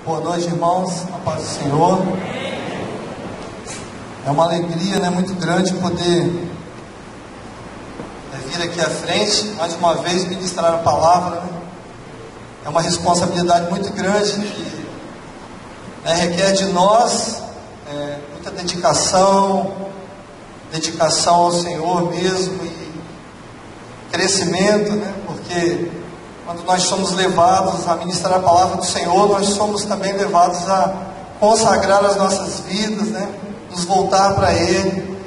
Boa noite, irmãos, a paz do Senhor. É uma alegria, muito grande poder vir aqui à frente, mais uma vez, ministrar a palavra. É uma responsabilidade muito grande que requer de nós muita dedicação ao Senhor mesmo e crescimento, porque quando nós somos levados a ministrar a palavra do Senhor, nós somos também levados a consagrar as nossas vidas, nos voltar para Ele,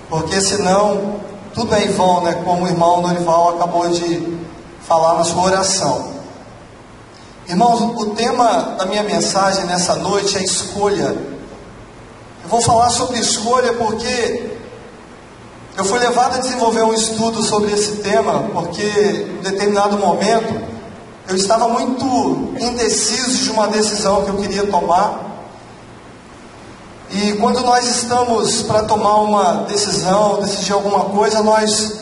porque senão tudo é em vão, como o irmão Norival acabou de falar na sua oração. Irmãos, o tema da minha mensagem nessa noite é escolha. Eu vou falar sobre escolha porque eu fui levado a desenvolver um estudo sobre esse tema, porque em um determinado momento eu estava muito indeciso de uma decisão que eu queria tomar. E quando nós estamos para tomar uma decisão, decidir alguma coisa, nós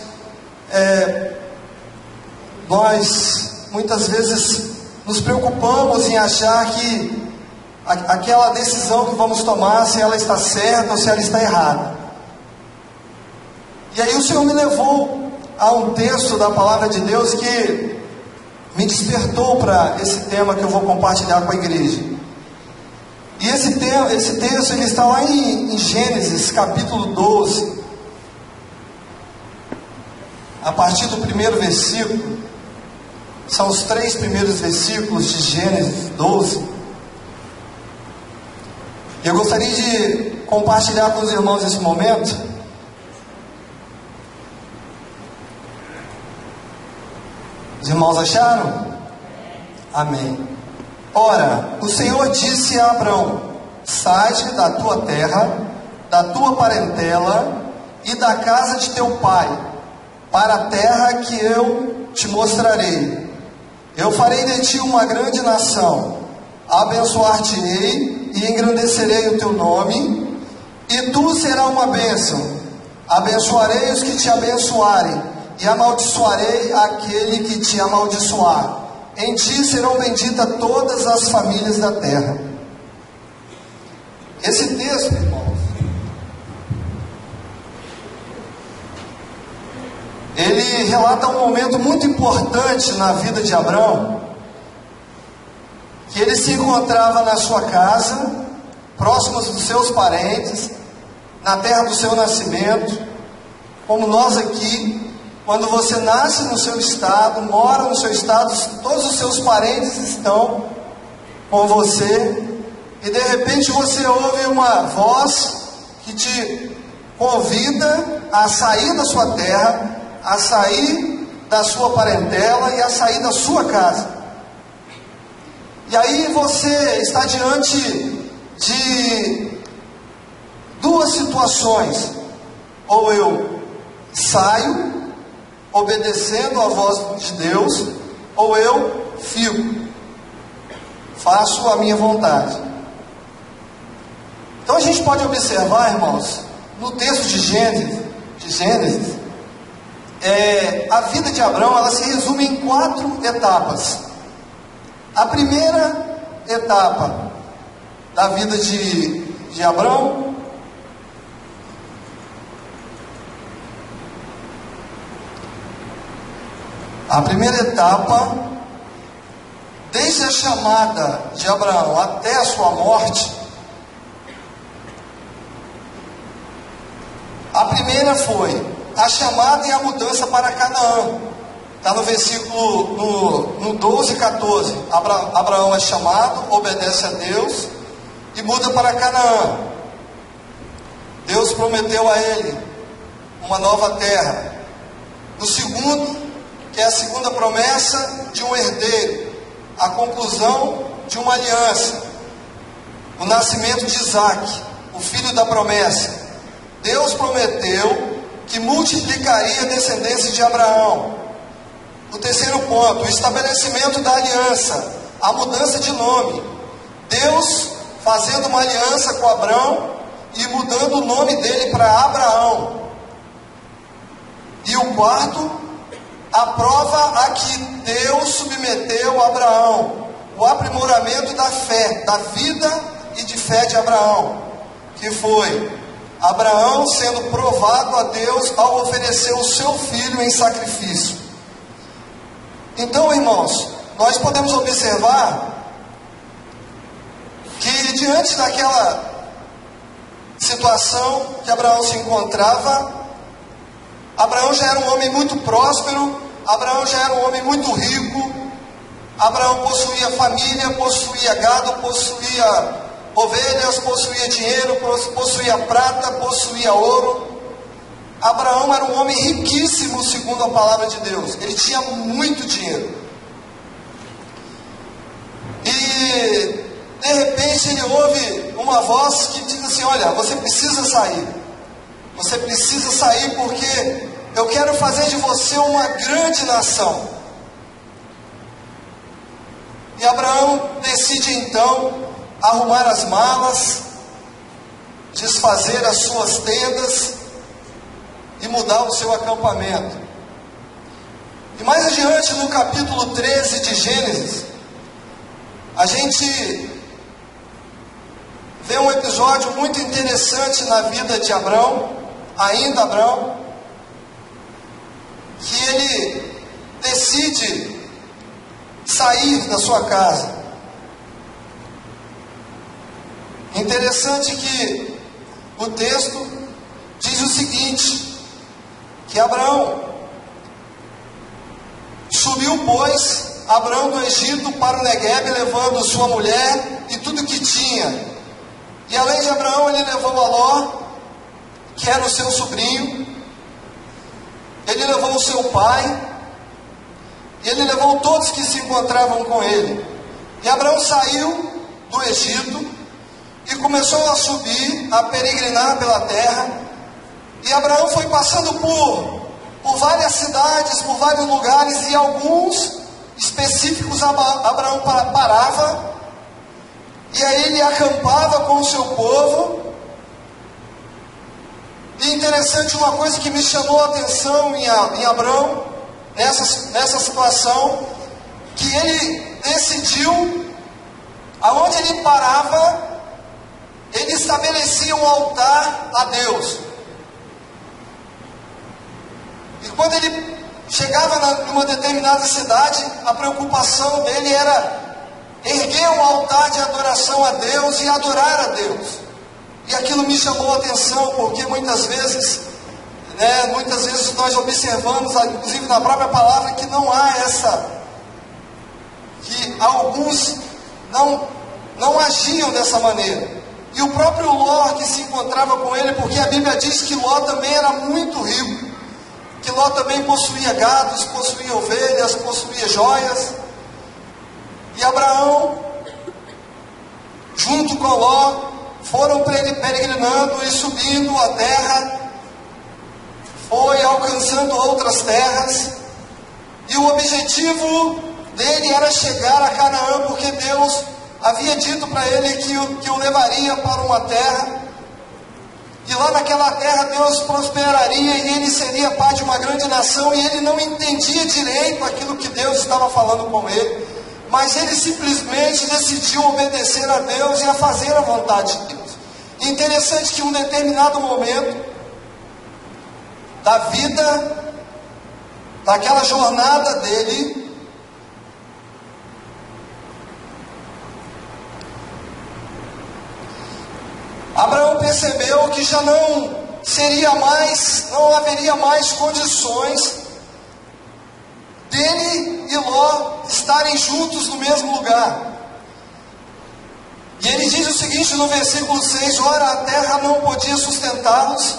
muitas vezes nos preocupamos em achar que aquela decisão que vamos tomar, se ela está certa ou se ela está errada. E aí o Senhor me levou a um texto da Palavra de Deus que me despertou para esse tema que eu vou compartilhar com a igreja. E esse texto ele está lá em Gênesis capítulo 12, a partir do primeiro versículo. São os 3 primeiros versículos de Gênesis 12. Eu gostaria de compartilhar com os irmãos esse momento. Os irmãos acharam? Amém. Ora, o Senhor disse a Abrão: sai da tua terra, da tua parentela e da casa de teu pai, para a terra que eu te mostrarei. Eu farei de ti uma grande nação, abençoar-te-ei e engrandecerei o teu nome, e tu serás uma bênção. Abençoarei os que te abençoarem, e amaldiçoarei aquele que te amaldiçoar. Em ti serão benditas todas as famílias da terra. Esse texto, irmãos, ele relata um momento muito importante na vida de Abrão, que ele se encontrava na sua casa, próximo dos seus parentes, na terra do seu nascimento, como nós aqui. Quando você nasce no seu estado, mora no seu estado, todos os seus parentes estão com você, e de repente você ouve uma voz que te convida a sair da sua terra, a sair da sua parentela e a sair da sua casa. E aí você está diante de 2 situações: ou eu saio obedecendo a voz de Deus, ou eu fico, faço a minha vontade. Então a gente pode observar, irmãos, no texto de Gênesis, a vida de Abrão, ela se resume em 4 etapas. A primeira etapa da vida de Abrão, a primeira etapa, desde a chamada de Abraão até a sua morte, a primeira foi a chamada e a mudança para Canaã. Está no versículo, no 12 e 14. Abraão é chamado, obedece a Deus e muda para Canaã. Deus prometeu a ele uma nova terra. No segundo, que é a segunda promessa de um herdeiro, a conclusão de uma aliança, o nascimento de Isaac, o filho da promessa. Deus prometeu que multiplicaria a descendência de Abraão. O terceiro ponto, o estabelecimento da aliança, a mudança de nome. Deus fazendo uma aliança com Abrão e mudando o nome dele para Abraão. E o quarto, a prova a que Deus submeteu Abraão, o aprimoramento da fé, da vida e de fé de Abraão, que foi Abraão sendo provado a Deus ao oferecer o seu filho em sacrifício. Então, irmãos, nós podemos observar que diante daquela situação que Abraão se encontrava, Abraão já era um homem muito próspero, Abraão já era um homem muito rico, Abraão possuía família, possuía gado, possuía ovelhas, possuía dinheiro, possuía prata, possuía ouro. Abraão era um homem riquíssimo, segundo a palavra de Deus. Ele tinha muito dinheiro. E de repente ele ouve uma voz que diz assim: olha, você precisa sair. Você precisa sair porque eu quero fazer de você uma grande nação. E Abraão decide então arrumar as malas, desfazer as suas tendas e mudar o seu acampamento. E mais adiante, no capítulo 13 de Gênesis, a gente vê um episódio muito interessante na vida de Abraão, ainda Abraão, que ele decide sair da sua casa. Interessante que o texto diz o seguinte, que Abraão subiu, pois, Abraão do Egito para o Neguebe, levando sua mulher e tudo que tinha. E além de Abraão, ele levou Ló, que era o seu sobrinho, ele levou o seu pai, e ele levou todos que se encontravam com ele. E Abraão saiu do Egito e começou a subir, a peregrinar pela terra. E Abraão foi passando por várias cidades, por vários lugares, e alguns específicos Abraão parava, e aí ele acampava com o seu povo. E interessante, uma coisa que me chamou a atenção em Abraão, nessa situação, que ele decidiu, aonde ele parava, ele estabelecia um altar a Deus. E quando ele chegava numa determinada cidade, a preocupação dele era erguer um altar de adoração a Deus e adorar a Deus. E aquilo me chamou a atenção, porque muitas vezes nós observamos, inclusive na própria palavra, que não há que alguns não agiam dessa maneira. E o próprio Ló que se encontrava com ele, porque a Bíblia diz que Ló também era muito rico, que Ló também possuía gados, possuía ovelhas, possuía joias. E Abraão, junto com Ló, foram peregrinando e subindo a terra, foi alcançando outras terras, e o objetivo dele era chegar a Canaã, porque Deus havia dito para ele que o levaria para uma terra, e lá naquela terra Deus prosperaria, e ele seria pai de uma grande nação. E ele não entendia direito aquilo que Deus estava falando com ele, mas ele simplesmente decidiu obedecer a Deus e a fazer a vontade de Deus. E interessante que em um determinado momento da vida, daquela jornada dele, Abraão percebeu que já não haveria mais condições dele e Ló estarem juntos no mesmo lugar. E ele diz o seguinte no versículo 6: ora, a terra não podia sustentá-los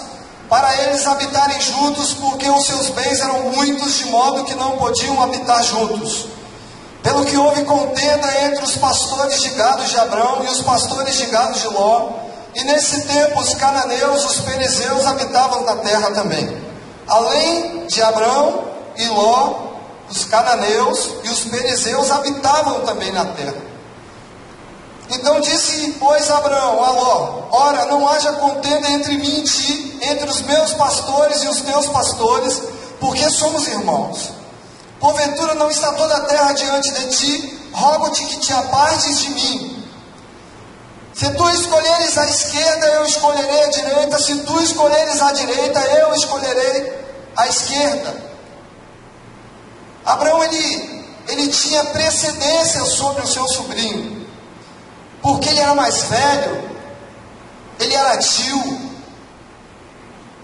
para eles habitarem juntos, porque os seus bens eram muitos, de modo que não podiam habitar juntos. Pelo que houve contenda entre os pastores de gado de Abraão e os pastores de gado de Ló. E nesse tempo os cananeus, os perizeus, habitavam na terra também. Além de Abraão e Ló, os cananeus e os perizeus habitavam também na terra. Então disse, pois, Abraão a Ló: ora, não haja contenda entre mim e ti, entre os meus pastores e os teus pastores, porque somos irmãos. Porventura não está toda a terra diante de ti? rogo-te que te apartes de mim. Se tu escolheres a esquerda, eu escolherei a direita. Se tu escolheres a direita, eu escolherei a esquerda. Abraão, ele tinha precedência sobre o seu sobrinho, porque ele era mais velho, ele era tio,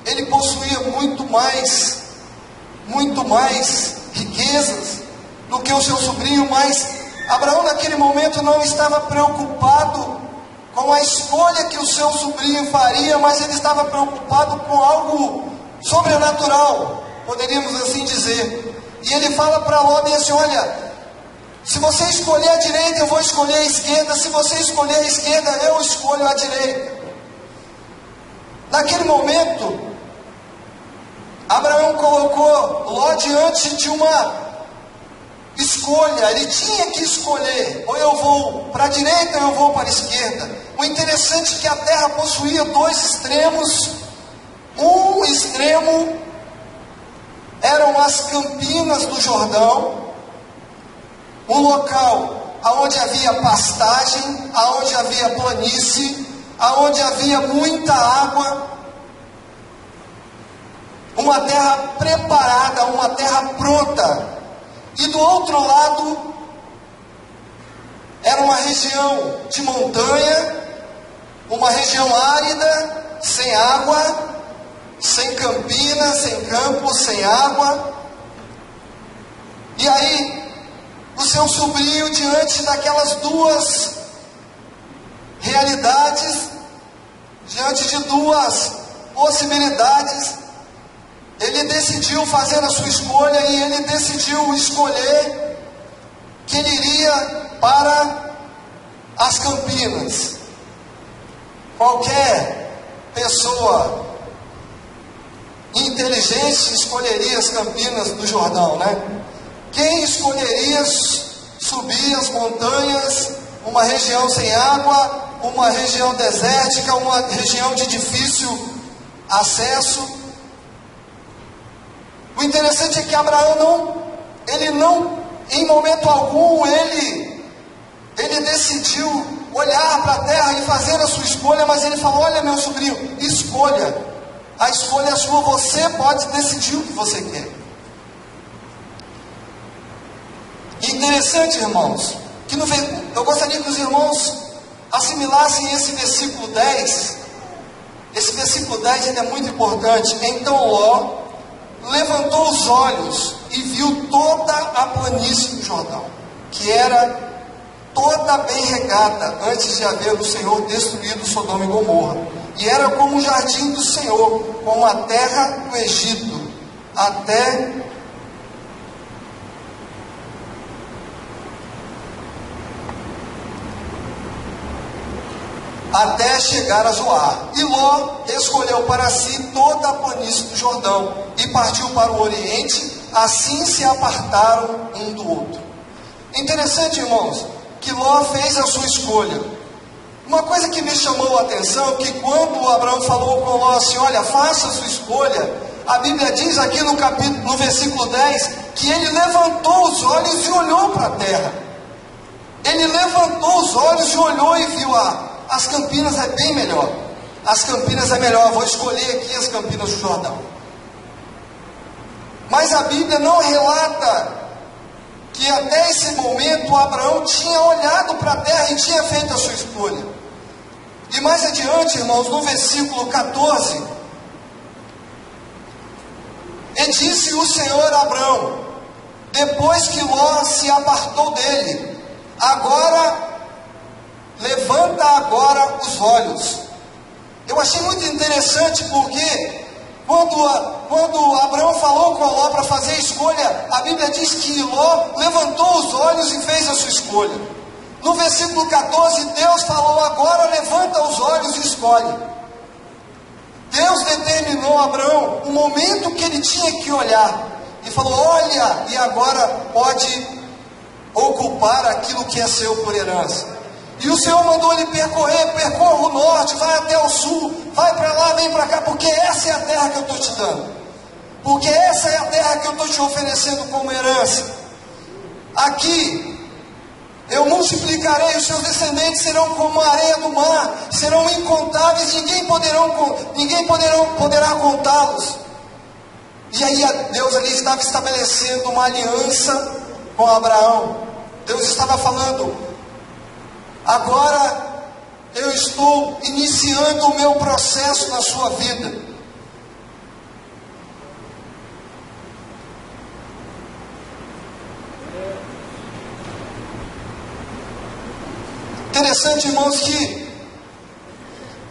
ele possuía muito mais riquezas do que o seu sobrinho, mas Abraão naquele momento não estava preocupado com a escolha que o seu sobrinho faria, mas ele estava preocupado com algo sobrenatural, poderíamos assim dizer. E ele fala para Ló bem assim: olha, se você escolher a direita, eu vou escolher a esquerda. Se você escolher a esquerda, eu escolho a direita. Naquele momento, Abraão colocou Ló diante de uma escolha. Ele tinha que escolher: ou eu vou para a direita ou eu vou para a esquerda. O interessante é que a terra possuía dois extremos. Um extremo eram as campinas do Jordão, um local onde havia pastagem, onde havia planície, onde havia muita água, uma terra preparada, uma terra pronta. E do outro lado era uma região de montanha, uma região árida, sem água, sem campina, sem campo, sem água. E aí, o seu sobrinho, diante daquelas duas realidades, diante de duas possibilidades, ele decidiu fazer a sua escolha, e ele decidiu escolher que ele iria para as campinas. Qualquer pessoa inteligente escolheria as campinas do Jordão, né? Quem escolheria subir as montanhas, uma região sem água, uma região desértica, uma região de difícil acesso? O interessante é que Abraão não, em momento algum, ele decidiu olhar para a terra e fazer a sua escolha, mas ele falou: olha, meu sobrinho, escolha, a escolha é sua, você pode decidir o que você quer. Interessante, irmãos, que eu gostaria que os irmãos assimilassem esse versículo 10. Esse versículo 10 ele é muito importante. Então Ló levantou os olhos e viu toda a planície do Jordão, que era toda bem regada, antes de haver o Senhor destruído Sodoma e Gomorra. E era como o jardim do Senhor, como a terra do Egito, até chegar a Zoar. E Ló escolheu para si toda a planície do Jordão e partiu para o Oriente. Assim se apartaram um do outro. Interessante, irmãos, que Ló fez a sua escolha. Uma coisa que me chamou a atenção, que quando Abraão falou com Ló assim: olha, faça a sua escolha, a Bíblia diz aqui no versículo 10, que ele levantou os olhos e olhou para a terra. Ele levantou os olhos e olhou e viu: as campinas é bem melhor. As campinas é melhor, vou escolher aqui as campinas do Jordão. Mas a Bíblia não relata que até esse momento Abraão tinha olhado para a terra e tinha feito a sua escolha. E mais adiante, irmãos, no versículo 14, e disse o Senhor a Abraão, depois que Ló se apartou dele: levanta agora os olhos. Eu achei muito interessante, porque quando Abraão falou com Ló para fazer a escolha, a Bíblia diz que Ló levantou os olhos e fez a sua escolha. No versículo 14, Deus falou: agora levanta os olhos e escolhe. Deus determinou a Abraão o momento que ele tinha que olhar, e falou: olha, e agora pode ocupar aquilo que é seu por herança. E o Senhor mandou ele percorra o norte, vai até o sul, vai para lá, vem para cá, porque essa é a terra que eu estou te dando, porque essa é a terra que eu estou te oferecendo como herança. Aqui Eu multiplicarei, os seus descendentes serão como a areia do mar, serão incontáveis, ninguém poderá contá-los. E aí Deus ali estava estabelecendo uma aliança com Abraão. Deus estava falando: agora eu estou iniciando o meu processo na sua vida. Interessante, irmãos, que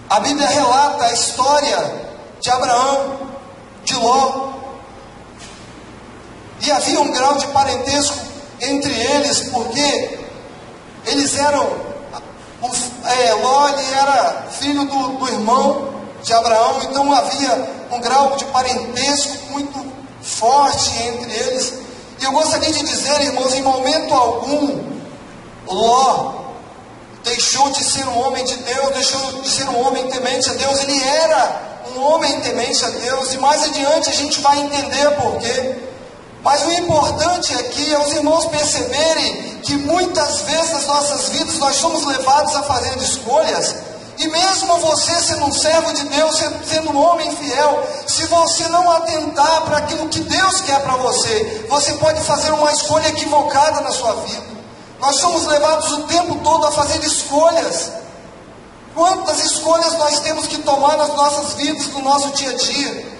a Bíblia relata a história de Abraão, de Ló, e havia um grau de parentesco entre eles, porque eles eram, Ló ele era filho do irmão de Abraão, então havia um grau de parentesco muito forte entre eles. E eu gostaria de dizer, irmãos, em momento algum, Ló deixou de ser um homem de Deus, deixou de ser um homem temente a Deus. Ele era um homem temente a Deus, e mais adiante a gente vai entender por quê. Mas o importante aqui é os irmãos perceberem que muitas vezes nas nossas vidas nós somos levados a fazer escolhas, e mesmo você sendo um servo de Deus, sendo um homem fiel, se você não atentar para aquilo que Deus quer para você, você pode fazer uma escolha equivocada na sua vida. Nós somos levados o tempo todo a fazer escolhas. Quantas escolhas nós temos que tomar nas nossas vidas, no nosso dia a dia?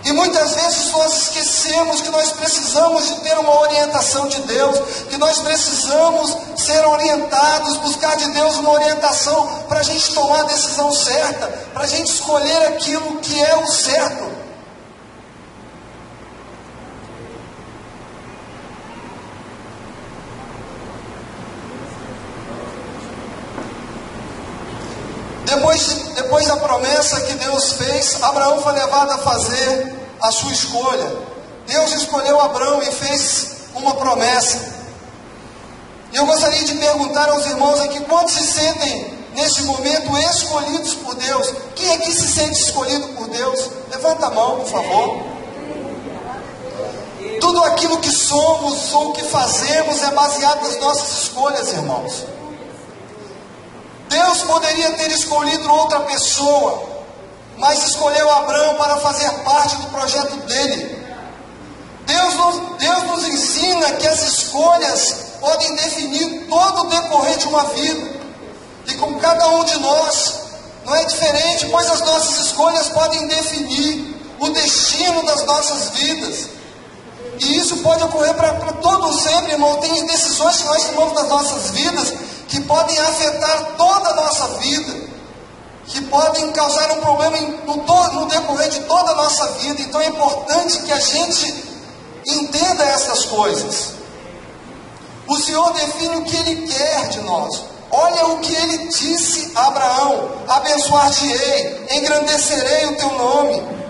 E muitas vezes nós esquecemos que nós precisamos de ter uma orientação de Deus, que nós precisamos ser orientados, buscar de Deus uma orientação para a gente tomar a decisão certa, para a gente escolher aquilo que é o certo. Depois da promessa que Deus fez, Abraão foi levado a fazer a sua escolha. Deus escolheu Abraão e fez uma promessa. E eu gostaria de perguntar aos irmãos aqui, quantos se sentem nesse momento escolhidos por Deus? Quem aqui se sente escolhido por Deus? Levanta a mão, por favor. Tudo aquilo que somos ou que fazemos é baseado nas nossas escolhas, irmãos. Deus poderia ter escolhido outra pessoa, mas escolheu Abraão para fazer parte do projeto dele. Deus nos ensina que as escolhas podem definir todo o decorrer de uma vida. E com cada um de nós não é diferente, pois as nossas escolhas podem definir o destino das nossas vidas. E isso pode ocorrer para todo sempre, irmão. Tem decisões que nós tomamos nas nossas vidas que podem afetar toda a nossa vida, que podem causar um problema no decorrer de toda a nossa vida. Então é importante que a gente entenda essas coisas. O Senhor define o que Ele quer de nós. Olha o que Ele disse a Abraão: abençoar-te-ei, engrandecerei o teu nome.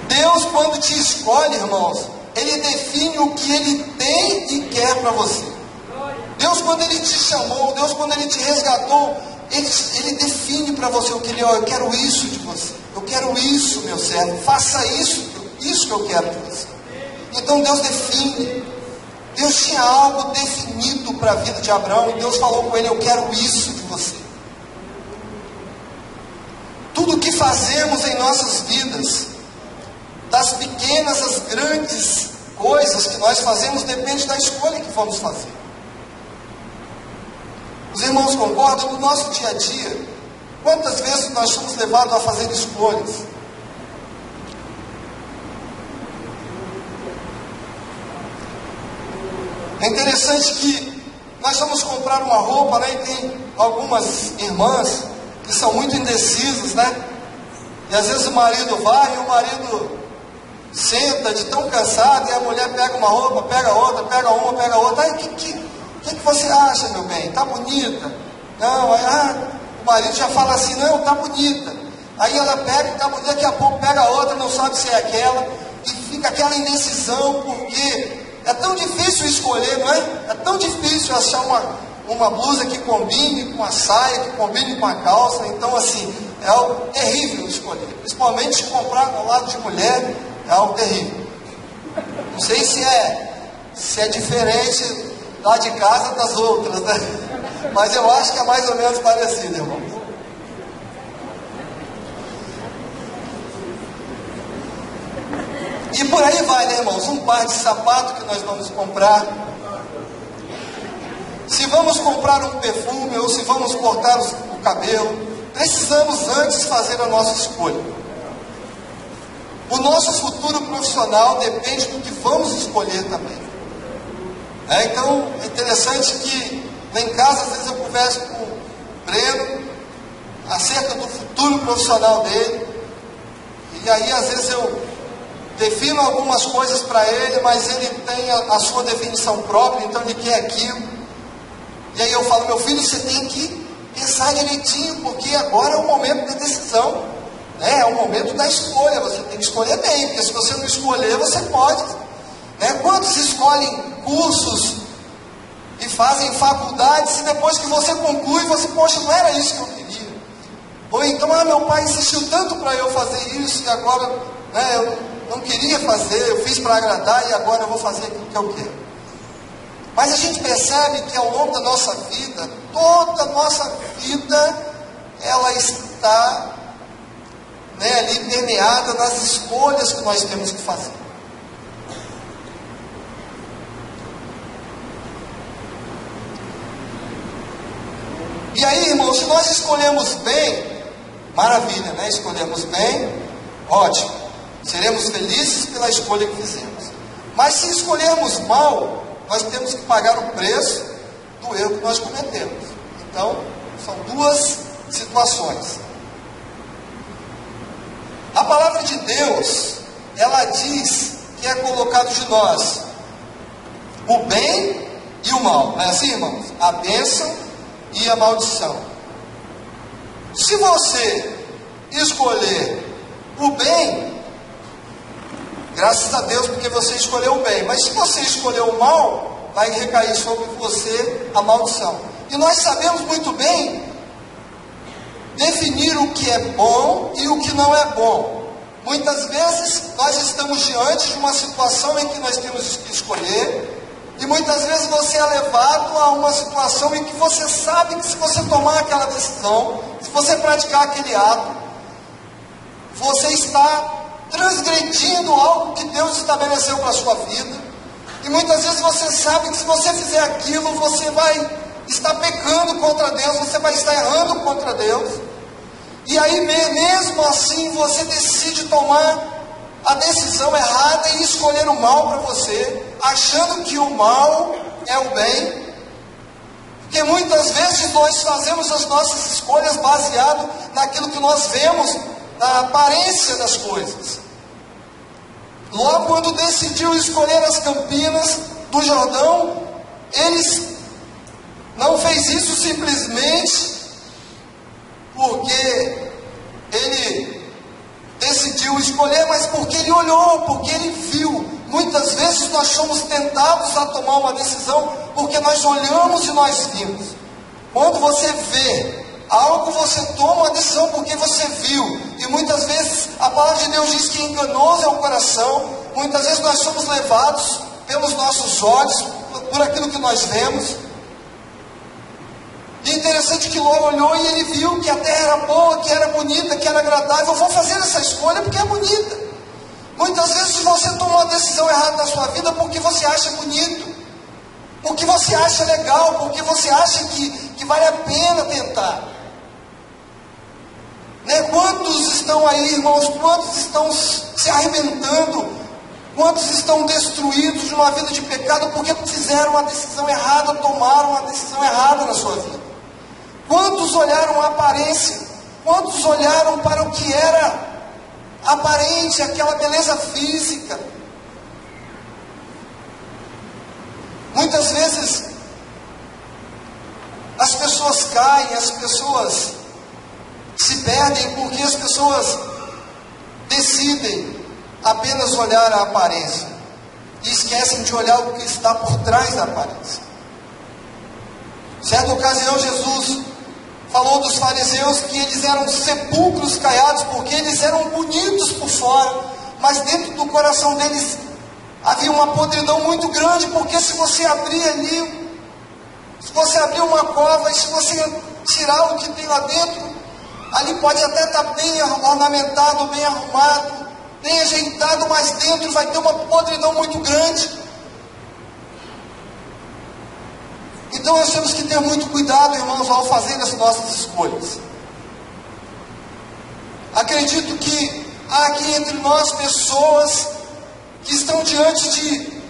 Deus, quando te escolhe, irmãos, Ele define o que Ele tem e quer para você. Deus, quando Ele te chamou, Deus, quando Ele te resgatou, Ele define para você o que Ele... eu quero isso de você, eu quero isso, meu servo, faça isso que eu quero de você. Então Deus define. Deus tinha algo definido para a vida de Abraão, e Deus falou com ele: eu quero isso de você. Tudo que fazemos em nossas vidas, das pequenas às grandes coisas que nós fazemos, depende da escolha que vamos fazer. Os irmãos concordam? No nosso dia a dia, quantas vezes nós somos levados a fazer escolhas? É interessante que nós vamos comprar uma roupa, né, e tem algumas irmãs que são muito indecisas, né? E às vezes o marido vai e o marido senta de tão cansado, e a mulher pega uma roupa, pega outra, pega uma, pega outra. Aí, o que você acha, meu bem? Tá bonita? Não, aí, o marido já fala assim: não, tá bonita. Aí ela pega, tá bonita, daqui a pouco pega outra, não sabe se é aquela, e fica aquela indecisão, porque é tão difícil escolher, não é? É tão difícil achar uma blusa que combine com a saia, que combine com a calça. Então, assim, é algo terrível escolher. Principalmente comprar ao lado de mulher, é algo terrível. Não sei se é diferente lá de casa das outras, né? Mas eu acho que é mais ou menos parecido, irmão. E por aí vai, né, irmãos? Um par de sapato que nós vamos comprar. Se vamos comprar um perfume ou se vamos cortar o cabelo, precisamos antes fazer a nossa escolha. O nosso futuro profissional depende do que vamos escolher também. Então, é interessante que lá em casa, às vezes eu converso com o Breno acerca do futuro profissional dele. E aí, às vezes, eu defino algumas coisas para ele, mas ele tem a sua definição própria, então ele quer aquilo. E aí eu falo, meu filho, você tem que pensar direitinho, porque agora é o momento da decisão, né? É o momento da escolha, você tem que escolher bem, porque se você não escolher, você pode, né? Quantos escolhem cursos e fazem faculdades, e depois que você conclui, você, poxa, não era isso que eu queria. Ou então, meu pai insistiu tanto para eu fazer isso, e agora, né, eu não queria fazer, eu fiz para agradar, e agora eu vou fazer aquilo que eu quero. Mas a gente percebe que ao longo da nossa vida, toda a nossa vida, ela está, né, ali permeada nas escolhas que nós temos que fazer. E aí, irmãos, se nós escolhemos bem, maravilha, né? Escolhemos bem, ótimo. Seremos felizes pela escolha que fizemos. Mas se escolhermos mal, nós temos que pagar o preço do erro que nós cometemos. Então, são duas situações. A palavra de Deus, ela diz que é colocado de nós o bem e o mal. Não é assim, irmãos? A bênção e a maldição. Se você escolher o bem, graças a Deus, porque você escolheu o bem. Mas se você escolher o mal, vai recair sobre você a maldição. E nós sabemos muito bem definir o que é bom e o que não é bom. Muitas vezes nós estamos diante de uma situação em que nós temos que escolher, e muitas vezes você é levado a uma situação em que você sabe que se você tomar aquela decisão, se você praticar aquele ato, você está transgredindo algo que Deus estabeleceu para a sua vida. E muitas vezes você sabe que se você fizer aquilo, você vai estar pecando contra Deus, você vai estar errando contra Deus. E aí mesmo assim você decide tomar a decisão errada e escolher o mal para você, achando que o mal é o bem. Porque muitas vezes nós fazemos as nossas escolhas baseado naquilo que nós vemos, na aparência das coisas. Ló, quando decidiu escolher as Campinas do Jordão, ele não fez isso simplesmente porque ele decidiu escolher, mas porque ele olhou, porque ele viu. Muitas vezes nós somos tentados a tomar uma decisão porque nós olhamos e nós vimos. Quando você vê algo, você toma uma decisão porque você viu. E muitas vezes a palavra de Deus diz que enganoso é o coração. Muitas vezes nós somos levados pelos nossos olhos, por aquilo que nós vemos. E é interessante que Ló olhou e ele viu que a terra era boa, que era bonita, que era agradável. Eu vou fazer essa escolha porque é bonita. Muitas vezes você toma uma decisão errada na sua vida porque você acha bonito, porque você acha legal, porque você acha que vale a pena tentar. Né? Quantos estão aí, irmãos? Quantos estão se arrebentando? Quantos estão destruídos de uma vida de pecado porque fizeram uma decisão errada, tomaram uma decisão errada na sua vida? Quantos olharam a aparência? Quantos olharam para o que era aparente, aquela beleza física? Muitas vezes as pessoas caem, as pessoas se perdem porque as pessoas decidem apenas olhar a aparência e esquecem de olhar o que está por trás da aparência. Certa ocasião, Jesus falou dos fariseus que eles eram sepulcros caiados, porque eles eram bonitos por fora, mas dentro do coração deles havia uma podridão muito grande, porque se você abrir ali, se você abrir uma cova e se você tirar o que tem lá dentro, ali pode até estar bem ornamentado, bem arrumado, bem ajeitado, mas dentro vai ter uma podridão muito grande. Então nós temos que ter muito cuidado, irmãos, ao fazer as nossas escolhas. Acredito que há aqui entre nós pessoas que estão diante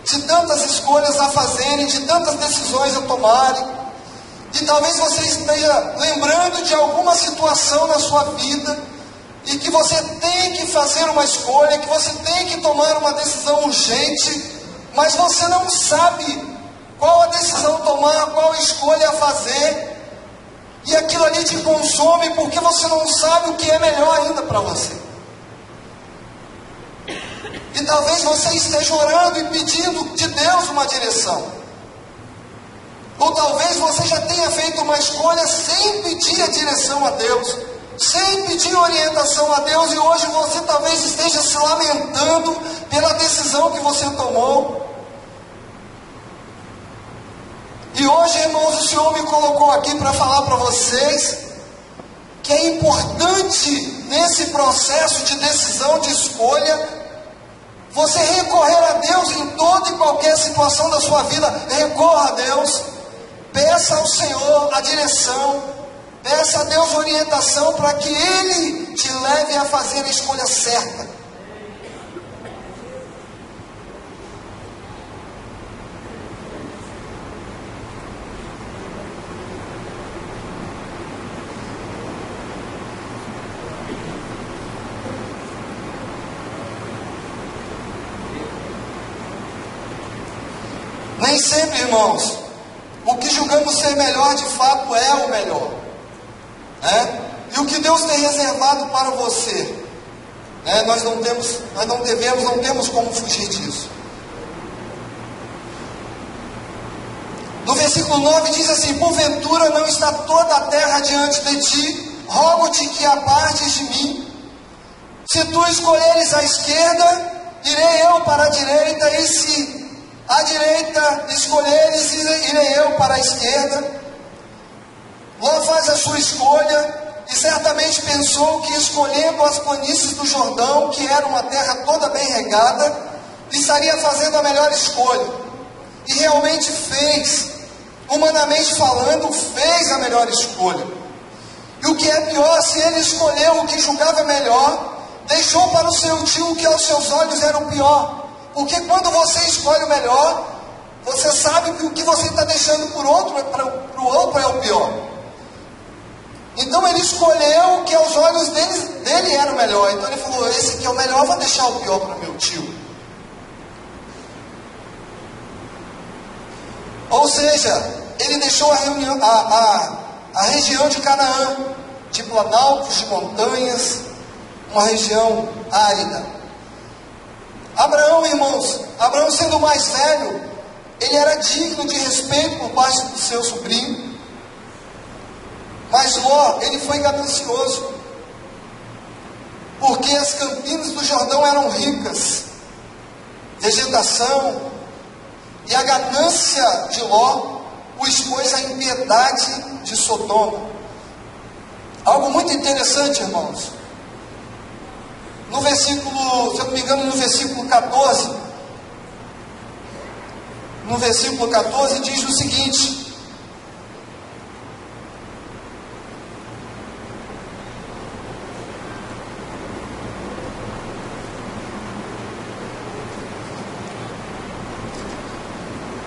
de tantas escolhas a fazerem, de tantas decisões a tomarem, e talvez você esteja lembrando de alguma situação na sua vida, e que você tem que fazer uma escolha, que você tem que tomar uma decisão urgente, mas você não sabe qual a decisão tomar, qual escolha fazer, e aquilo ali te consome porque você não sabe o que é melhor ainda para você. E talvez você esteja orando e pedindo de Deus uma direção, ou talvez você já tenha feito uma escolha sem pedir a direção a Deus, sem pedir orientação a Deus, e hoje você talvez esteja se lamentando pela decisão que você tomou. E hoje, irmãos, o Senhor me colocou aqui para falar para vocês que é importante nesse processo de decisão, de escolha, você recorrer a Deus em toda e qualquer situação da sua vida. Recorra a Deus, peça ao Senhor a direção, peça a Deus orientação para que Ele te leve a fazer a escolha certa. Nem sempre, irmãos, o que julgamos ser melhor de fato é o melhor, né? E o que Deus tem reservado para você, né? Nós não temos como fugir disso. No versículo 9 diz assim: porventura não está toda a terra diante de ti, rogo-te que apartes de mim. Se tu escolheres a esquerda, irei eu para a direita, e se à direita escolheres, irei eu para a esquerda. Ló faz a sua escolha, e certamente pensou que escolhendo as planícies do Jordão, que era uma terra toda bem regada, estaria fazendo a melhor escolha. E realmente fez, humanamente falando, fez a melhor escolha. E o que é pior, se ele escolheu o que julgava melhor, deixou para o seu tio o que aos seus olhos era o pior. Porque quando você escolhe o melhor, você sabe que o que você está deixando para o outro é o pior. Então ele escolheu o que aos olhos dele era o melhor. Então ele falou: esse aqui é o melhor, vou deixar o pior para meu tio. Ou seja, ele deixou a região de Canaã, de planaltos, de montanhas, uma região árida. Abraão, irmãos, Abraão sendo o mais velho, ele era digno de respeito por parte do seu sobrinho. Mas Ló, ele foi ganancioso, porque as campinas do Jordão eram ricas, vegetação, e a ganância de Ló o expôs à impiedade de Sodoma. Algo muito interessante, irmãos. No versículo, se eu não me engano, no versículo 14, diz o seguinte: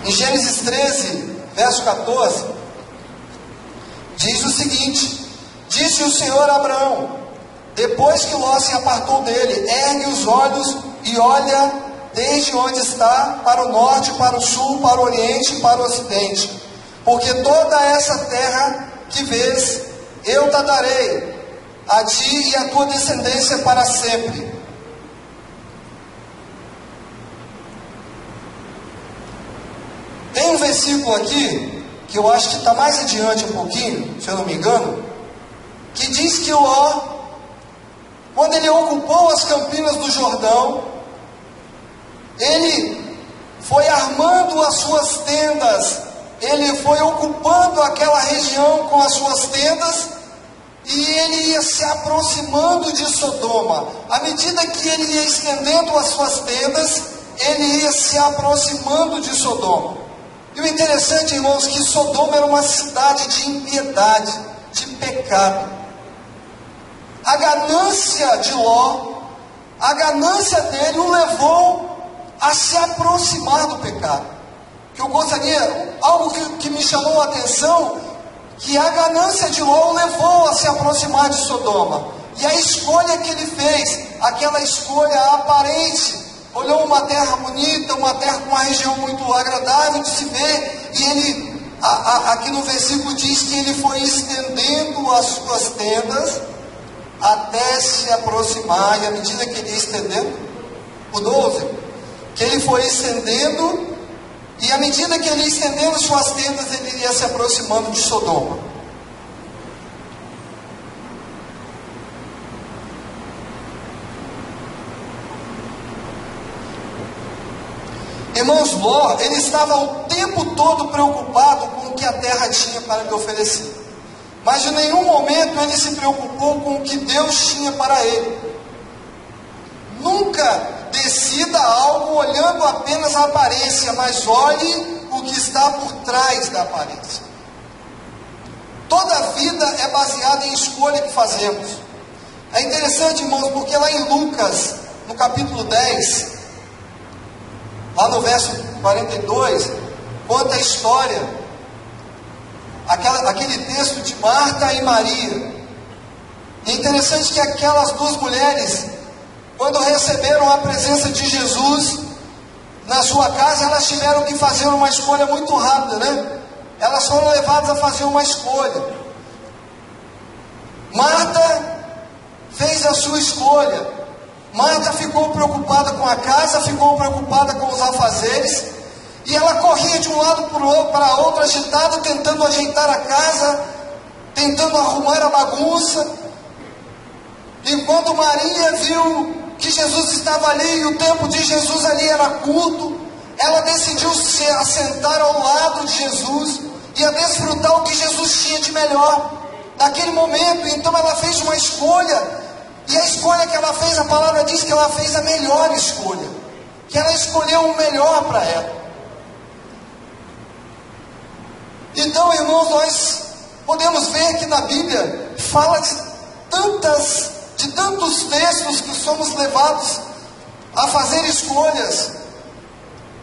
em Gênesis 13, verso 14, diz o seguinte: disse o Senhor a Abraão, depois que Ló se apartou dele: ergue os olhos e olha desde onde está, para o norte, para o sul, para o oriente e para o ocidente, porque toda essa terra que vês, eu te darei a ti e a tua descendência para sempre. Tem um versículo aqui que eu acho que está mais adiante um pouquinho, se eu não me engano, que diz que Ló, quando ele ocupou as campinas do Jordão, ele foi armando as suas tendas, ele foi ocupando aquela região com as suas tendas, e ele ia se aproximando de Sodoma. À medida que ele ia estendendo as suas tendas, ele ia se aproximando de Sodoma. E o interessante, irmãos, que Sodoma era uma cidade de impiedade, de pecado. A ganância de Ló, a ganância dele o levou a se aproximar do pecado. Que eu gostaria, algo que me chamou a atenção, que a ganância de Ló o levou a se aproximar de Sodoma. E a escolha que ele fez, aquela escolha aparente, olhou uma terra bonita, uma terra com uma região muito agradável de se ver, e ele, aqui no versículo diz que ele foi estendendo as suas tendas até se aproximar, e à medida que ele ia estendendo, o 12, que ele foi estendendo, e à medida que ele ia estendendo suas tendas, ele ia se aproximando de Sodoma. Irmãos, Ló, ele estava o tempo todo preocupado com o que a terra tinha para lhe oferecer. Mas em nenhum momento ele se preocupou com o que Deus tinha para ele. Nunca decida algo olhando apenas a aparência, mas olhe o que está por trás da aparência. Toda a vida é baseada em escolha que fazemos. É interessante, irmãos, porque lá em Lucas, no capítulo 10, lá no verso 42, conta a história, aquele texto de Marta e Maria. É interessante que aquelas duas mulheres, quando receberam a presença de Jesus na sua casa, elas tiveram que fazer uma escolha muito rápida, né? Elas foram levadas a fazer uma escolha. Marta fez a sua escolha. Marta ficou preocupada com a casa, ficou preocupada com os afazeres, e ela corria de um lado para outro, agitada, tentando ajeitar a casa, tentando arrumar a bagunça. Enquanto Maria viu que Jesus estava ali, e o tempo de Jesus ali era curto, ela decidiu se assentar ao lado de Jesus, e a desfrutar o que Jesus tinha de melhor naquele momento. Então ela fez uma escolha, e a escolha que ela fez, a palavra diz que ela fez a melhor escolha, que ela escolheu o melhor para ela. Então, irmãos, nós podemos ver que na Bíblia fala de tantos textos que somos levados a fazer escolhas.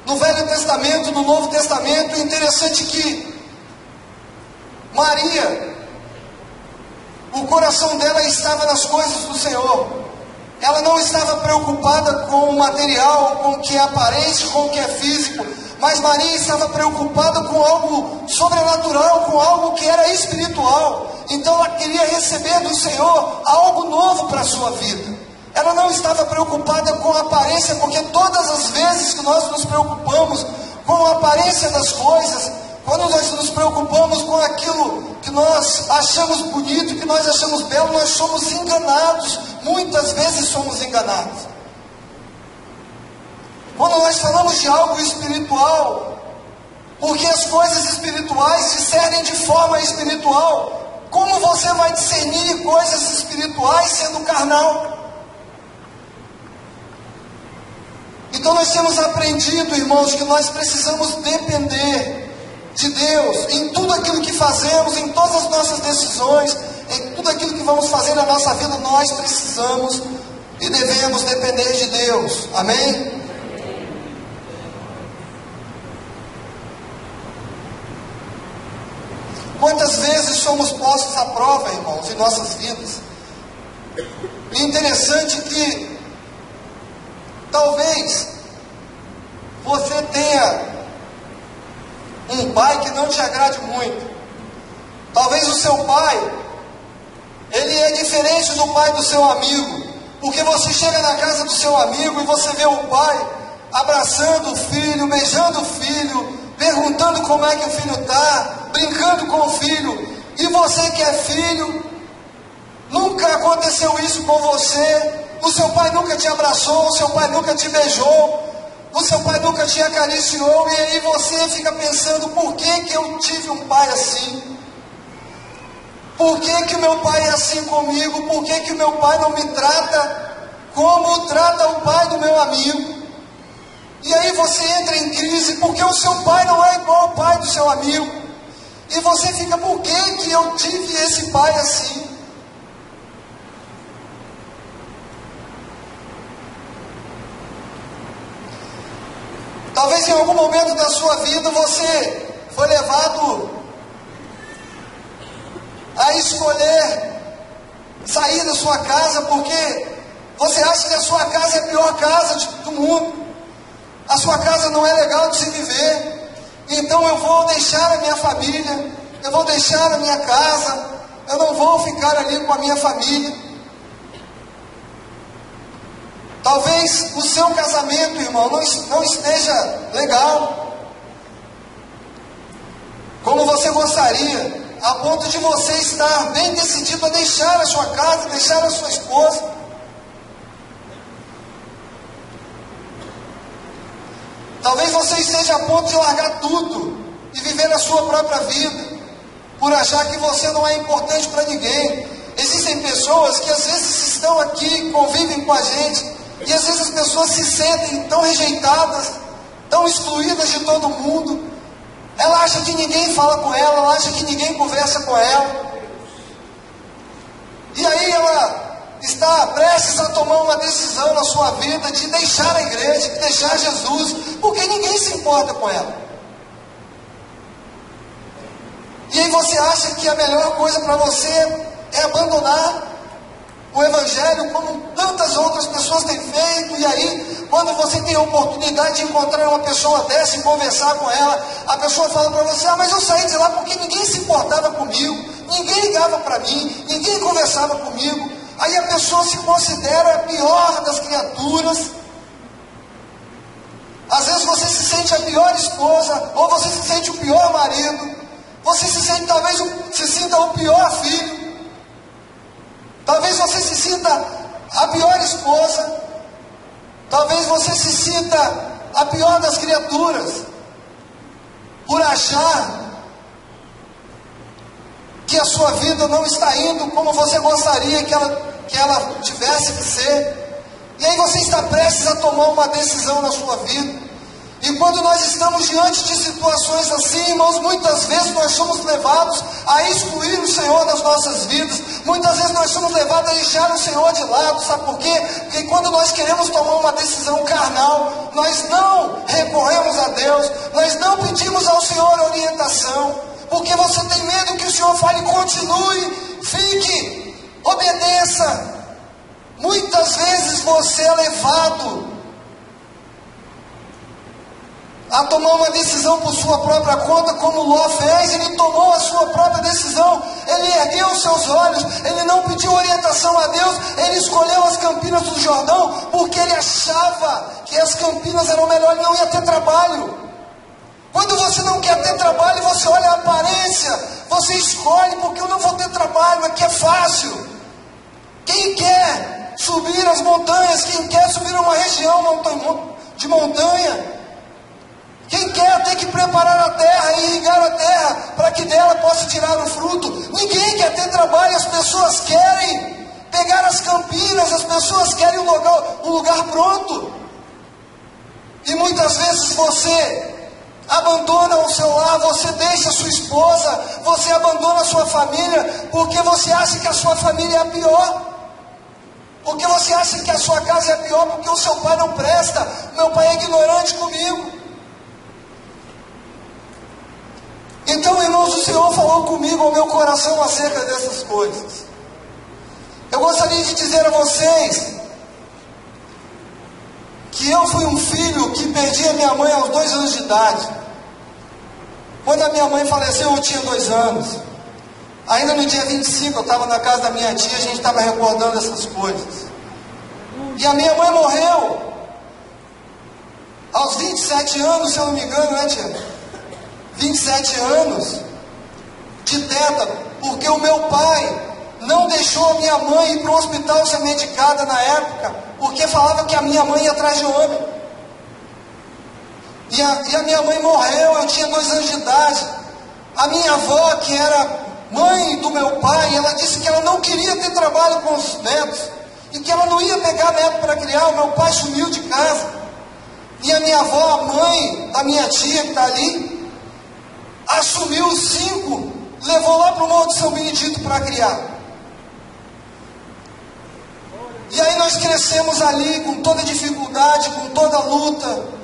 No Velho Testamento, no Novo Testamento, é interessante que Maria, o coração dela estava nas coisas do Senhor. Ela não estava preocupada com o material, com o que é aparente, com o que é físico, mas Maria estava preocupada com algo sobrenatural, com algo que era espiritual. Então ela queria receber do Senhor algo novo para a sua vida. Ela não estava preocupada com a aparência, porque todas as vezes que nós nos preocupamos com a aparência das coisas, quando nós nos preocupamos com aquilo que nós achamos bonito, que nós achamos belo, nós somos enganados. Muitas vezes somos enganados. Quando nós falamos de algo espiritual, porque as coisas espirituais discernem de forma espiritual, como você vai discernir coisas espirituais sendo carnal? Então nós temos aprendido, irmãos, que nós precisamos depender de Deus em tudo aquilo que fazemos, em todas as nossas decisões, em tudo aquilo que vamos fazer na nossa vida. Nós precisamos e devemos depender de Deus. Amém? Quantas vezes somos postos à prova, irmãos, em nossas vidas? E interessante que talvez você tenha um pai que não te agrade muito. Talvez o seu pai, ele é diferente do pai do seu amigo, porque você chega na casa do seu amigo e você vê o pai abraçando o filho, beijando o filho, perguntando como é que o filho está, brincando com o filho. E você que é filho, nunca aconteceu isso com você? O seu pai nunca te abraçou, o seu pai nunca te beijou, o seu pai nunca te acariciou, e aí você fica pensando, por que eu tive um pai assim? Por que o meu pai é assim comigo? Por que o meu pai não me trata como trata o pai do meu amigo? E aí você entra em crise, porque o seu pai não é igual ao pai do seu amigo. E você fica, por que eu tive esse pai assim? Talvez em algum momento da sua vida você foi levado a escolher sair da sua casa, porque você acha que a sua casa é a pior casa do mundo. A sua casa não é legal de se viver. Então eu vou deixar a minha família, eu vou deixar a minha casa, eu não vou ficar ali com a minha família. Talvez o seu casamento, irmão, não esteja legal, como você gostaria, a ponto de você estar bem decidido a deixar a sua casa, deixar a sua esposa. Talvez você esteja a ponto de largar tudo e viver a sua própria vida, por achar que você não é importante para ninguém. Existem pessoas que às vezes estão aqui, convivem com a gente, e às vezes as pessoas se sentem tão rejeitadas, tão excluídas de todo mundo. Ela acha que ninguém fala com ela acha que ninguém conversa com ela. E aí ela está prestes a tomar uma decisão na sua vida de deixar a igreja, de deixar Jesus, porque ninguém se importa com ela. E aí você acha que a melhor coisa para você é abandonar o Evangelho, como tantas outras pessoas têm feito. E aí, quando você tem a oportunidade de encontrar uma pessoa dessa e conversar com ela, a pessoa fala para você, mas eu saí de lá porque ninguém se importava comigo, ninguém ligava para mim, ninguém conversava comigo. Aí a pessoa se considera a pior das criaturas. Às vezes você se sente a pior esposa, ou você se sente o pior marido, você se sente, talvez se sinta o pior filho, talvez você se sinta a pior esposa, talvez você se sinta a pior das criaturas, por achar que a sua vida não está indo como você gostaria que ela tivesse que ser. E aí você está prestes a tomar uma decisão na sua vida. E quando nós estamos diante de situações assim, irmãos, muitas vezes nós somos levados a excluir o Senhor das nossas vidas. Muitas vezes nós somos levados a deixar o Senhor de lado. Sabe por quê? Porque quando nós queremos tomar uma decisão carnal, nós não recorremos a Deus, nós não pedimos ao Senhor orientação, porque você tem medo que o Senhor fale, continue, fique, obedeça. Muitas vezes você é levado a tomar uma decisão por sua própria conta, como Ló fez. Ele tomou a sua própria decisão, ele ergueu os seus olhos, ele não pediu orientação a Deus, ele escolheu as campinas do Jordão, porque ele achava que as campinas eram melhor, ele não ia ter trabalho. Quando você não quer ter trabalho, você olha a aparência, você escolhe, porque eu não vou ter trabalho, aqui é fácil. Quem quer subir as montanhas, quem quer subir uma região de montanha, quem quer ter que preparar a terra e irrigar a terra para que dela possa tirar o fruto? Ninguém quer ter trabalho, as pessoas querem pegar as campinas, as pessoas querem um lugar pronto. E muitas vezes você abandona o seu lar, você deixa a sua esposa, você abandona a sua família, porque você acha que a sua família é a pior. Porque você acha que a sua casa é a pior, porque o seu pai não presta, meu pai é ignorante comigo. Então, irmãos, o Senhor falou comigo ao meu coração acerca dessas coisas. Eu gostaria de dizer a vocês que eu fui um filho que perdi a minha mãe aos 2 anos de idade. Quando a minha mãe faleceu, eu tinha 2 anos. Ainda no dia 25, eu estava na casa da minha tia, a gente estava recordando essas coisas. E a minha mãe morreu aos 27 anos, se eu não me engano, né, tia? 27 anos de tétano, porque o meu pai não deixou a minha mãe ir para o hospital ser medicada na época, porque falava que a minha mãe ia atrás de homem. E a minha mãe morreu, eu tinha 2 anos de idade. A minha avó, que era mãe do meu pai, ela disse que ela não queria ter trabalho com os netos, e que ela não ia pegar neto para criar. O meu pai sumiu de casa. E a minha avó, a mãe da minha tia que está ali, assumiu os 5, levou lá para o Morro de São Benedito para criar. E aí nós crescemos ali com toda dificuldade, com toda luta,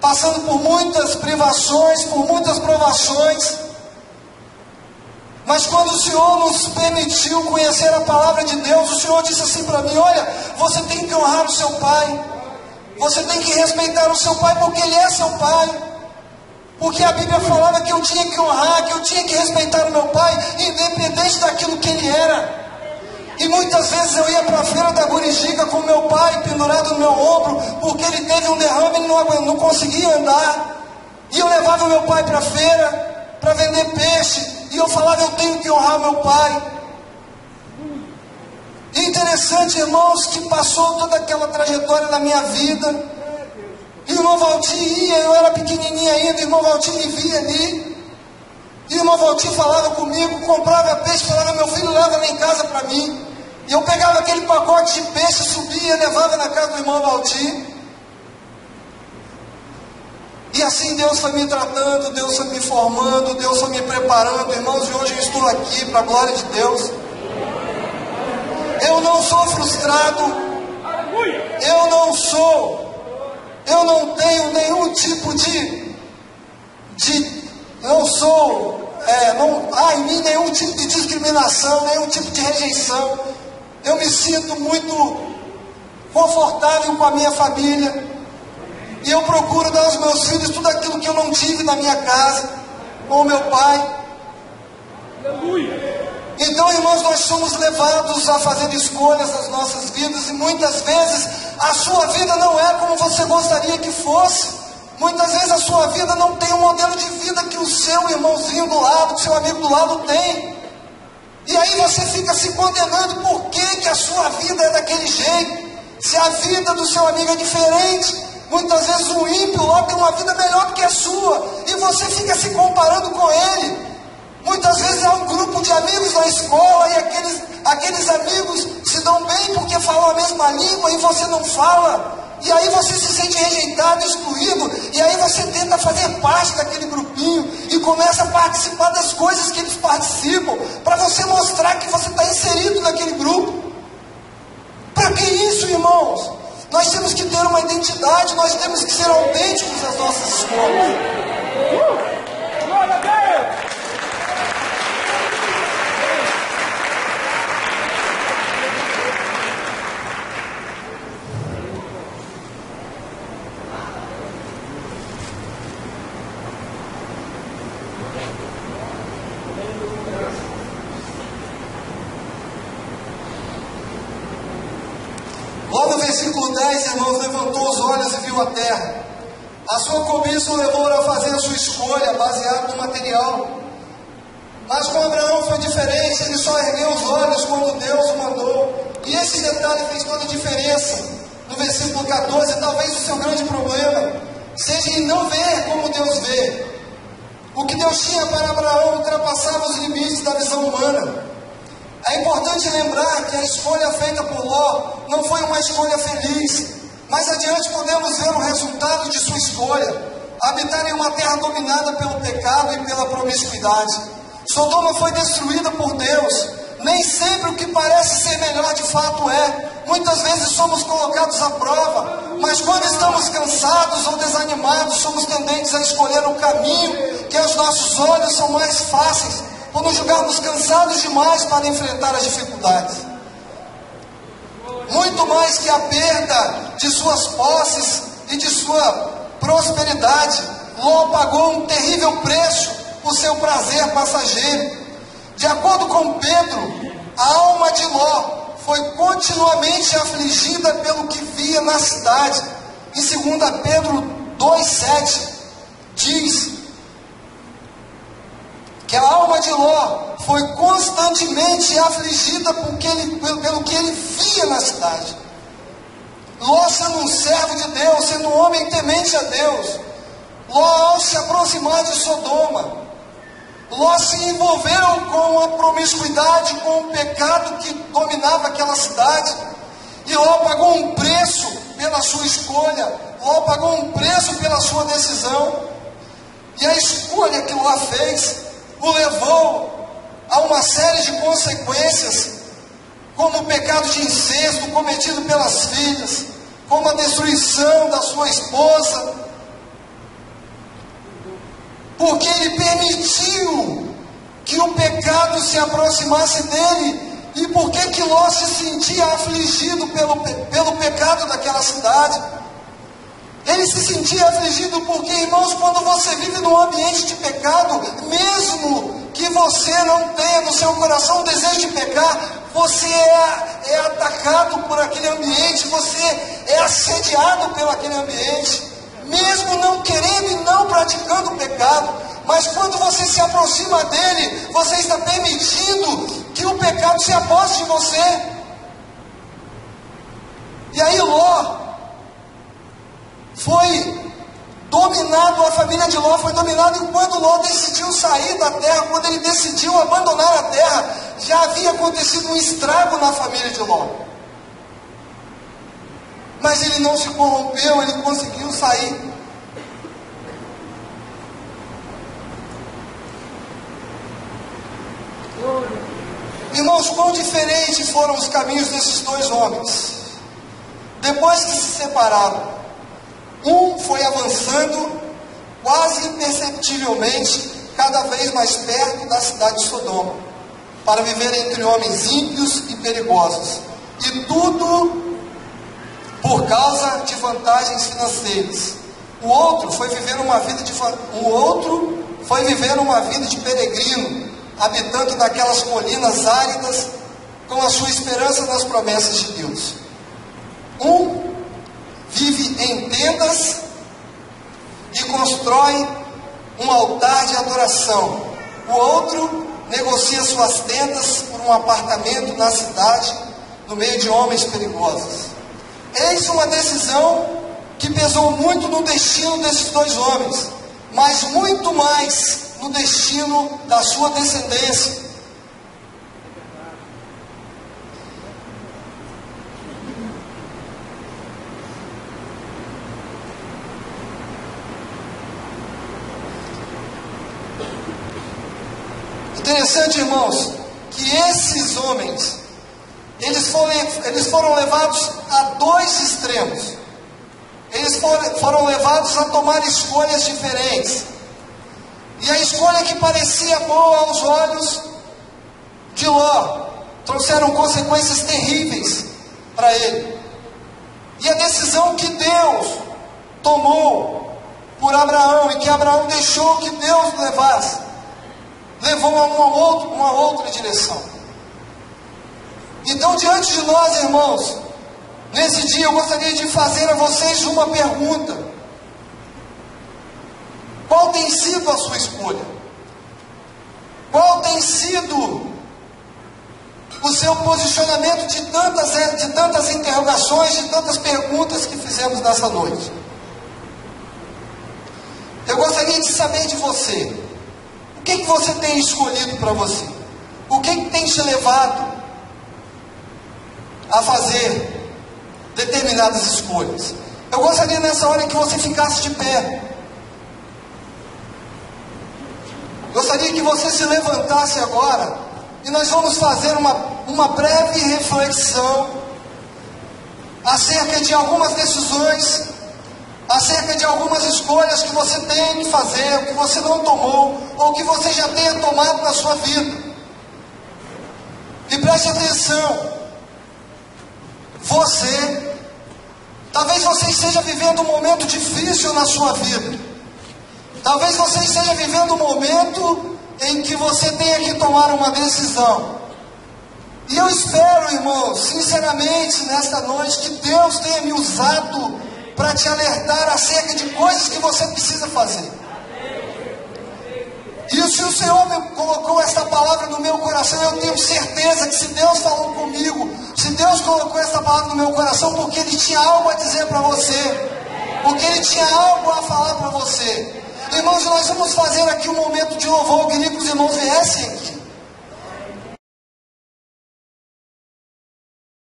passando por muitas privações, por muitas provações. Mas quando o Senhor nos permitiu conhecer a palavra de Deus, o Senhor disse assim para mim: olha, você tem que honrar o seu pai, você tem que respeitar o seu pai, porque ele é seu pai. Porque a Bíblia falava que eu tinha que honrar, que eu tinha que respeitar o meu pai, independente daquilo que ele era. E muitas vezes eu ia para a feira da Gurijica com meu pai pendurado no meu ombro, porque ele teve um derrame, ele não conseguia andar. E eu levava o meu pai para a feira para vender peixe. E eu falava: eu tenho que honrar meu pai. E interessante, irmãos, que passou toda aquela trajetória na minha vida. E o irmão Valdir ia, eu era pequenininha ainda, o irmão Valdir me via ali. E o irmão Valdir falava comigo, comprava peixe, falava: meu filho, leva lá em casa para mim. E eu pegava aquele pacote de peixe, subia, levava na casa do irmão Valdir. E assim Deus foi me tratando, Deus foi me formando, Deus foi me preparando, irmãos, e hoje eu estou aqui para a glória de Deus. Eu não sou frustrado, eu não tenho nenhum tipo não há em mim nenhum tipo de discriminação, nenhum tipo de rejeição. Eu me sinto muito confortável com a minha família. E eu procuro dar aos meus filhos tudo aquilo que eu não tive na minha casa, com o meu pai. Então, irmãos, nós somos levados a fazer escolhas nas nossas vidas. E muitas vezes a sua vida não é como você gostaria que fosse. Muitas vezes a sua vida não tem um modelo de vida que o seu irmãozinho do lado, que o seu amigo do lado tem. E aí você fica se condenando. Por que a sua vida é daquele jeito? Se a vida do seu amigo é diferente. Muitas vezes o ímpio lá tem uma vida melhor do que a sua, e você fica se comparando com ele. Muitas vezes há um grupo de amigos na escola, e aqueles amigos se dão bem porque falam a mesma língua e você não fala. E aí você se sente rejeitado, excluído, e aí você tenta fazer parte daquele grupinho e começa a participar das coisas que eles participam, para você mostrar que você está inserido naquele grupo. Para que isso, irmãos? Nós temos que ter uma identidade, nós temos que ser autênticos nas nossas escolhas. Glória a Deus! Lá no versículo 10, irmãos, levantou os olhos e viu a terra. A sua cobiça o levou a fazer a sua escolha, baseada no material. Mas com Abraão foi diferente, ele só ergueu os olhos quando Deus o mandou. E esse detalhe fez toda a diferença. No versículo 14, talvez o seu grande problema seja em não ver como Deus vê. O que Deus tinha para Abraão ultrapassava os limites da visão humana. É importante lembrar que a escolha feita por Ló não foi uma escolha feliz. Mais adiante podemos ver o resultado de sua escolha: habitar em uma terra dominada pelo pecado e pela promiscuidade. Sodoma foi destruída por Deus. Nem sempre o que parece ser melhor de fato é. Muitas vezes somos colocados à prova, mas quando estamos cansados ou desanimados, somos tendentes a escolher um caminho que aos nossos olhos são mais fáceis, por nos julgarmos cansados demais para enfrentar as dificuldades. Muito mais que a perda de suas posses e de sua prosperidade, Ló pagou um terrível preço por seu prazer passageiro. De acordo com Pedro, a alma de Ló foi continuamente afligida pelo que via na cidade. Em 2 Pedro 2,7 diz: alma de Ló foi constantemente afligida pelo que ele via na cidade. Ló, sendo um servo de Deus, sendo um homem temente a Deus, Ló, ao se aproximar de Sodoma, Ló se envolveu com a promiscuidade, com o pecado que dominava aquela cidade, e Ló pagou um preço pela sua escolha, Ló pagou um preço pela sua decisão, e a escolha que Ló fez o levou a uma série de consequências, como o pecado de incesto cometido pelas filhas, como a destruição da sua esposa, porque ele permitiu que o pecado se aproximasse dele. E por que Ló se sentia afligido pelo pecado daquela cidade? Ele se sentia afligido porque, irmãos, quando você vive num ambiente de pecado, mesmo que você não tenha no seu coração o desejo de pecar, você é atacado por aquele ambiente, você é assediado pelo aquele ambiente, mesmo não querendo e não praticando o pecado. Mas quando você se aproxima dele, você está permitindo que o pecado se aposte de você. E aí Ló foi dominado, a família de Ló foi dominada, e quando Ló decidiu sair da terra, quando ele decidiu abandonar a terra, já havia acontecido um estrago na família de Ló. Mas ele não se corrompeu, ele conseguiu sair. Irmãos, quão diferentes foram os caminhos desses dois homens. Depois que se separaram, um foi avançando quase imperceptivelmente, cada vez mais perto da cidade de Sodoma, para viver entre homens ímpios e perigosos, e tudo por causa de vantagens financeiras. O outro foi viver uma vida de peregrino, habitando daquelas colinas áridas, com a sua esperança nas promessas de Deus. Um vive em tendas e constrói um altar de adoração. O outro negocia suas tendas por um apartamento na cidade, no meio de homens perigosos. Eis uma decisão que pesou muito no destino desses dois homens, mas muito mais no destino da sua descendência. Interessante, irmãos, que esses homens, eles foram levados a dois extremos. Eles foram levados a tomar escolhas diferentes. E a escolha que parecia boa aos olhos de Ló trouxeram consequências terríveis para ele. E a decisão que Deus tomou por Abraão, e que Abraão deixou que Deus levasse, levou a uma outra direção. Então, diante de nós, irmãos, nesse dia eu gostaria de fazer a vocês uma pergunta: qual tem sido a sua escolha? Qual tem sido o seu posicionamento de tantas interrogações, de tantas perguntas que fizemos nessa noite? Eu gostaria de saber de você: o que você tem escolhido para você? O que tem te levado a fazer determinadas escolhas? Eu gostaria nessa hora que você ficasse de pé. Gostaria que você se levantasse agora, e nós vamos fazer uma breve reflexão acerca de algumas decisões, acerca de algumas escolhas que você tem que fazer, que você não tomou, ou que você já tenha tomado na sua vida. E preste atenção, talvez você esteja vivendo um momento difícil na sua vida. Talvez você esteja vivendo um momento em que você tenha que tomar uma decisão. E eu espero, irmãos, sinceramente, nesta noite, que Deus tenha me usado para te alertar acerca de coisas que você precisa fazer. Isso se o Senhor me colocou essa palavra no meu coração, eu tenho certeza que se Deus falou comigo, se Deus colocou essa palavra no meu coração, porque Ele tinha algo a dizer para você, porque Ele tinha algo a falar para você. Irmãos, nós vamos fazer aqui um momento de louvor. Eu queria que os irmãos viessem aqui.